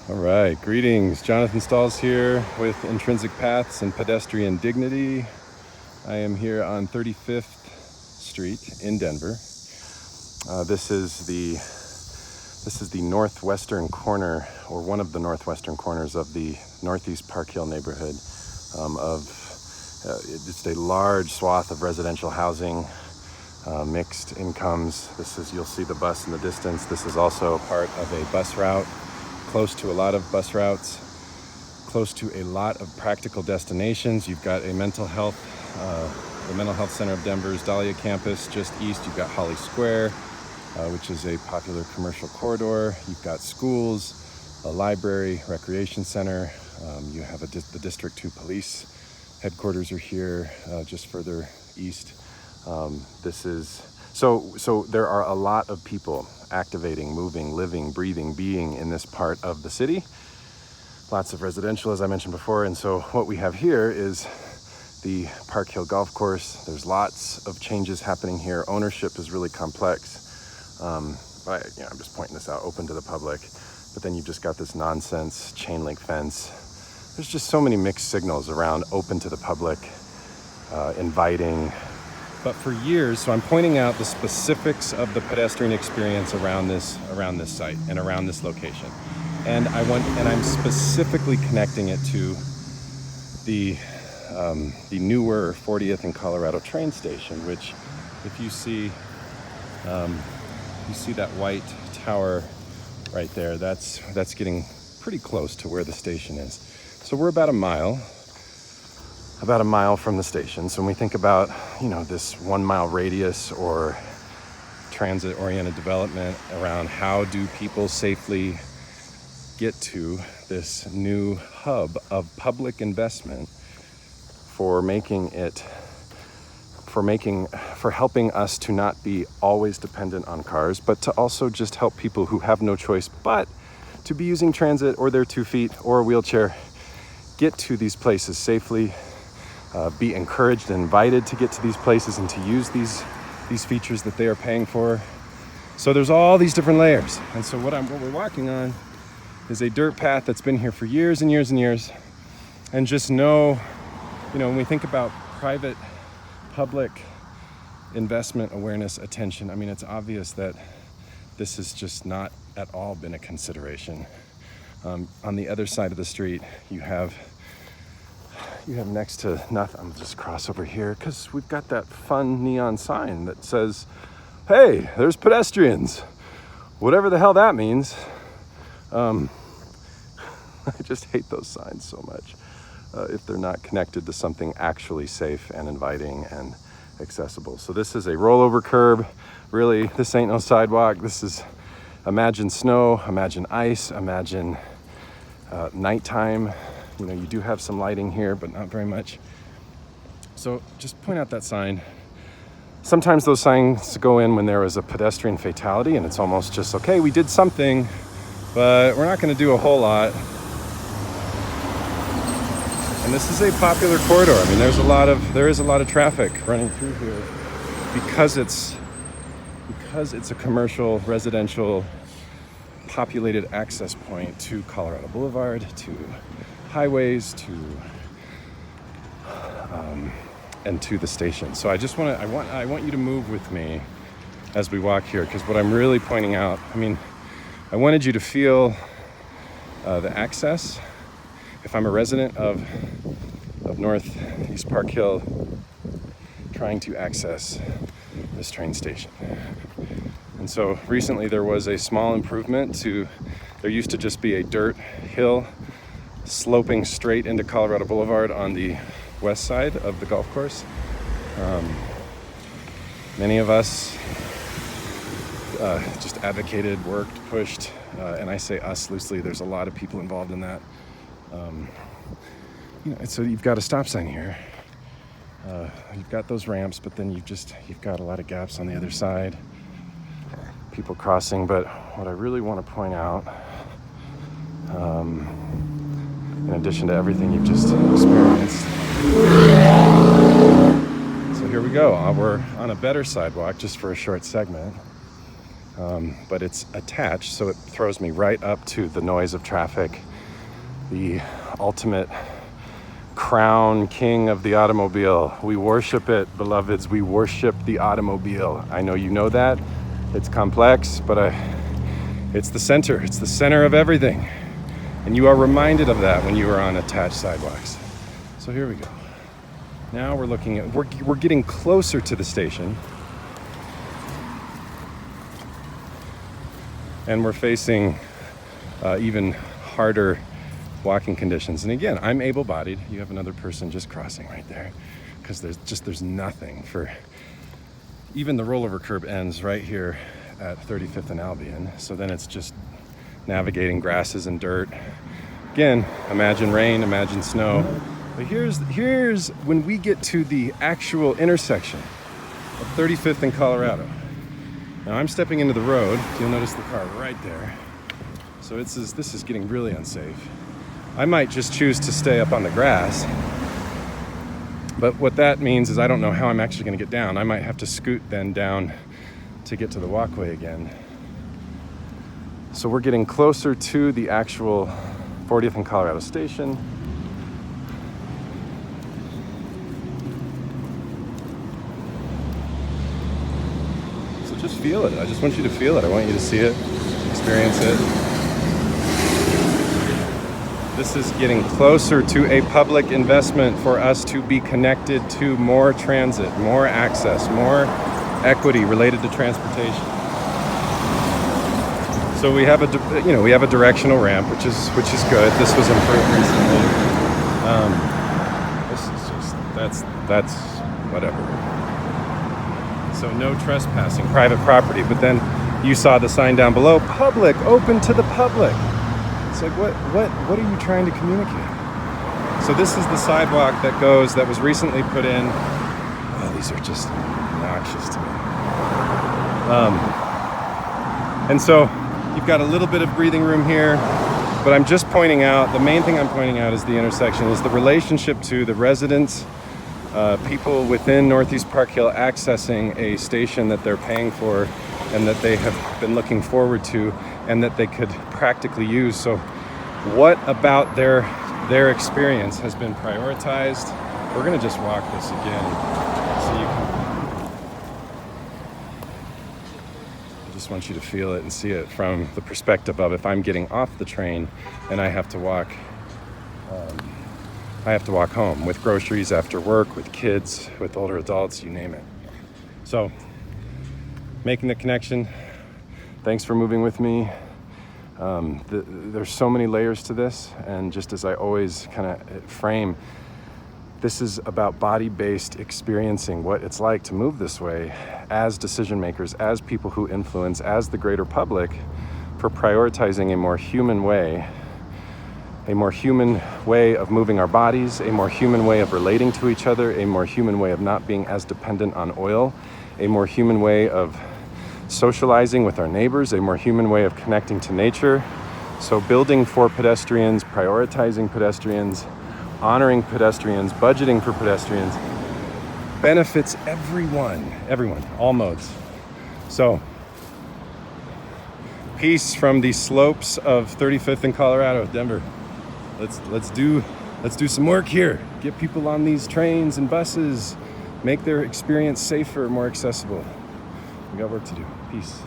All right, greetings. Jonathan Stalls here with Intrinsic Paths and Pedestrian Dignity. I am here on 35th Street in Denver. This is the northwestern corner, or one of the northwestern corners of the Northeast Park Hill neighborhood. It's a large swath of residential housing, mixed incomes. You'll see the bus in the distance. This is also part of a bus route. Close to a lot of bus routes, close to a lot of practical destinations. You've got a the Mental Health Center of Denver's Dahlia campus. Just east, you've got Holly Square, which is a popular commercial corridor. You've got schools, a library, recreation center. You have the District 2 police headquarters are here, just further east. So there are a lot of people activating, moving, living, breathing, being in this part of the city. Lots of residential, as I mentioned before. And so what we have here is the Park Hill Golf Course. There's lots of changes happening here. Ownership is really complex. I'm just pointing this out, open to the public. But then you've just got this nonsense chain link fence. There's just so many mixed signals around open to the public, inviting. But for years, so I'm pointing out the specifics of the pedestrian experience around this site and around this location, and I'm specifically connecting it to the newer 40th and Colorado train station, which, if you see that white tower right there, that's getting pretty close to where the station is. So we're about a mile from the station. So when we think about, this 1 mile radius or transit-oriented development around how do people safely get to this new hub of public investment for helping us to not be always dependent on cars, but to also just help people who have no choice but to be using transit or their 2 feet or a wheelchair get to these places safely. Be encouraged and invited to get to these places and to use these features that they are paying for. So there's all these different layers. And so what we're walking on is a dirt path that's been here for years and years and years. And just know, when we think about private, public investment, awareness, attention, it's obvious that this has just not at all been a consideration. On the other side of the street, you have next to nothing. I'm just cross over here because we've got that fun neon sign that says, hey, there's pedestrians. Whatever the hell that means. I just hate those signs so much if they're not connected to something actually safe and inviting and accessible. So this is a rollover curb. Really, this ain't no sidewalk. This is, imagine snow, imagine ice, imagine nighttime. You do have some lighting here, but not very much. So just point out that sign. Sometimes those signs go in when there was a pedestrian fatality, and it's almost just, okay, we did something, but we're not going to do a whole lot. And this is a popular corridor. There is a lot of traffic running through here because it's a commercial, residential, populated access point to Colorado Boulevard, to highways, and to the station. So I want you to move with me as we walk here, because what I'm really pointing out, I wanted you to feel the access. If I'm a resident of Northeast Park Hill trying to access this train station. And so recently there was a small improvement there used to just be a dirt hill sloping straight into Colorado Boulevard on the west side of the golf course. Many of us just advocated, worked, pushed, and I say us loosely. There's a lot of people involved in that. So you've got a stop sign here. You've got those ramps, but then you've got a lot of gaps on the other side. People crossing, but what I really want to point out, in addition to everything you've just experienced. So here we go. We're on a better sidewalk just for a short segment. but it's attached, so it throws me right up to the noise of traffic, the ultimate crown king of the automobile. We worship it, beloveds. We worship the automobile. I know you know that. It's complex, but it's the center. It's the center of everything. And you are reminded of that when you are on attached sidewalks. So here we go. Now we're looking at, we're getting closer to the station. And we're facing even harder walking conditions. And again, I'm able-bodied. You have another person just crossing right there, because there's nothing for, even the rollover curb ends right here at 35th and Albion. So then it's just navigating grasses and dirt. Again, imagine rain, imagine snow. But here's when we get to the actual intersection of 35th and Colorado. Now I'm stepping into the road. You'll notice the car right there. So this is getting really unsafe. I might just choose to stay up on the grass. But what that means is I don't know how I'm actually going to get down. I might have to scoot then down to get to the walkway again. So we're getting closer to the actual 40th and Colorado station. So just feel it. I just want you to feel it. I want you to see it, experience it. This is getting closer to a public investment for us to be connected to more transit, more access, more equity related to transportation. So we have a directional ramp, which is good. This was improved recently. This is just that's whatever. So no trespassing, private property. But then you saw the sign down below: public, open to the public. It's like, what are you trying to communicate? So this is the sidewalk that was recently put in. Oh, these are just obnoxious to me. And so you've got a little bit of breathing room here, but I'm just pointing out, the main thing I'm pointing out is the intersection, is the relationship to the residents, people within Northeast Park Hill accessing a station that they're paying for and that they have been looking forward to and that they could practically use. So what about their experience has been prioritized? We're gonna just walk this again so you can, I just want you to feel it and see it from the perspective of if I'm getting off the train and I have to walk home with groceries after work, with kids, with older adults, you name it. So making the connection. Thanks for moving with me. There's so many layers to this, and just as I always kind of frame, this is about body-based experiencing what it's like to move this way as decision makers, as people who influence, as the greater public, for prioritizing a more human way of moving our bodies, a more human way of relating to each other, a more human way of not being as dependent on oil, a more human way of socializing with our neighbors, a more human way of connecting to nature. So building for pedestrians, prioritizing pedestrians, honoring pedestrians, budgeting for pedestrians benefits everyone, all modes. So peace from the slopes of 35th and Colorado, Denver. Let's do some work here. Get people on these trains and buses, make their experience safer, more accessible. We got work to do. Peace.